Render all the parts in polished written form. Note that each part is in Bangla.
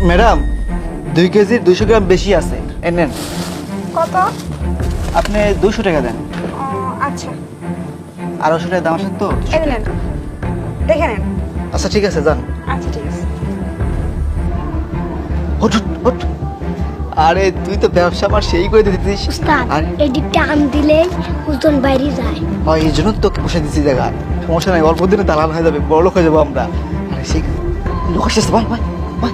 ম্যাডাম 2 কেজির 200 গ্রাম বেশি আছে, নেন। কত? আপনি 200 টাকা দেন। আচ্ছা, আর 200 টাকা দাম আছে তো। এই নেন, দেখে নেন। আচ্ছা ঠিক আছে, যান। আচ্ছা ঠিক আছে। ওঠ ওঠ, ওঠ। আরে তুই তো ব্যবসা আমার সেই করে দিতেছিস। উস্তাদ আর এদিক টান দিলেই ওজন বাইরে যায়। এই জন্য তোকে বসে দিচ্ছি জায়গা। সমস্যা নাই, অল্প দিনে দালাল হয়ে যাবে, বড় লোক হয়ে যাবো আমরা। আরে সেই লোক আসছে, ভাই ভাই ভাই।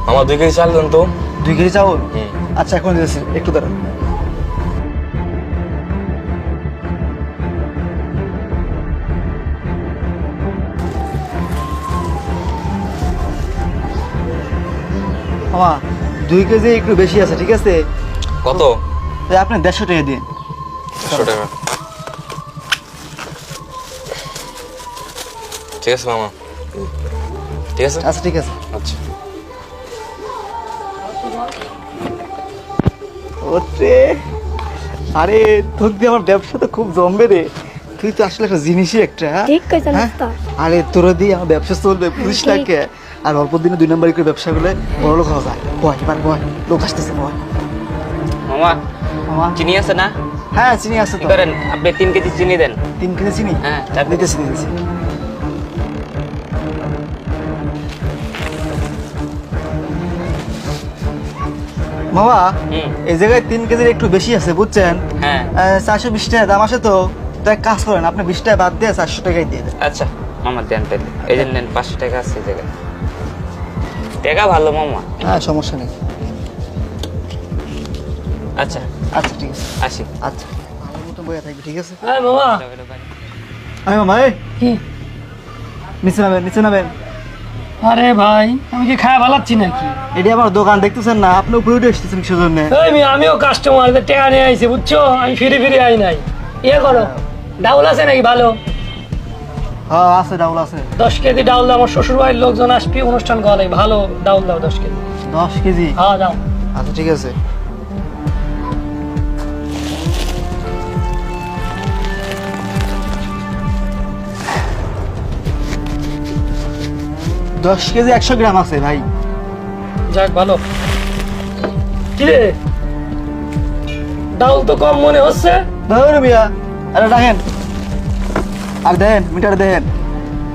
আমার 2 কেজি চাল দেন তো। 2 কেজি চাউল? আচ্ছা এখন দিতেছি, একটু দাঁড়ান। মামা 2 কেজি একটু বেশি আছে, ঠিক আছে? কত? তাই আপনি 150 টাকা দিন। 100 টাকা। ঠিক আছে মামা, ঠিক আছে। আচ্ছা ঠিক আছে। আচ্ছা ওরে আরে তোর দিয়ে আমার ব্যবসা তো খুব জমবে রে। তুই তো আসলে একটা জিনিসই একটা, হ্যাঁ? ঠিক কইছেন হ্যাঁ? উস্তাদ। আরে তোর দিয়ে আমার ব্যবসা চলবে, বুঝিস না কে? আর অল্প দিনে 2 নম্বর করে ব্যবসা করলে বড় লোক হওয়া যায়। বয় এবার বয়, লোক আসতেছে, বয়। মামা মামা চিনি আছে না? হ্যাঁ চিনি আছে কি তো। করেন আপনি 3 কেজি চিনি দেন। 3 কেজি চিনি? হ্যাঁ, 4 কেজি। নিতেছি নিতেছি। মামা হুম। এই জায়গায় 3 কেজির একটু বেশি আছে, বুঝছেন? হ্যাঁ 420 টাকা দাম আছে তো। তো এক কাজ করেন, আপনি 20 টাকা বাদ দিয়ে 400 টাকাই দিয়ে দেন। আচ্ছা মামা দেন তাইলে, এই যে নেন 500 টাকা আছে এই জায়গায়। টাকা ভালো মামা। হ্যাঁ সমস্যা নেই। আচ্ছা আচ্ছা ঠিক আছে। আসি। আচ্ছা ভালো মতো বইয়া থাকবে, ঠিক আছে? হ্যাঁ মামা। আরে মামা এই কি? নিচে নামেন, নিচে নামেন। আরে ভাই আমি কি খায়া ভালাচ্ছি নাকি? এটি আমার দোকান দেখতেছেন না, আপনি উপরে উঠে এসেছেন কিসের জন্য? আমিও কাস্টমারদের টাকা নিয়ে আইছি বুঝছো, আমি ফিরে ফিরে আই নাই। ইয়ে করো, ডাউল আছে নাকি ভালো? হ্যাঁ আছে, ডাউল আছে। 10 কেজি ডাউল দাও, আমার শ্বশুর বাড়ির লোকজন আসবে অনুষ্ঠান করা লাগে, ভালো ডাউল দাও 10 কেজি। 10 কেজি? হ্যাঁ দাও। আচ্ছা ঠিক আছে। দশ কেজি 100 গ্রাম আছে ভাই। যাক ভালো। কি রে, ডাউল তো কম মনে হচ্ছে। ধরুন মিয়া, আরে রাখেন আর দেন, মিটার দেন।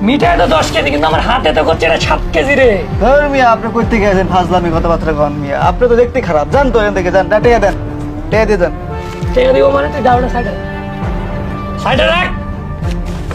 মিঠাই তো 10 কেজি, কিন্তু আমার হাতে তো করছে এটা 7 কেজি রে। ধরুন মিয়া, আপনি কই থেকে গেছেন? ফাজলামি কথাবার্তা কন মিয়া, আপনি তো দেখতে খারাপ। যান তো এখান থেকে, যান। টেয়া দেন, টেয়া দিয়ে যান। টাকা দিব মানে তুই ডাউলটা সাইডে সাইডে রাখ।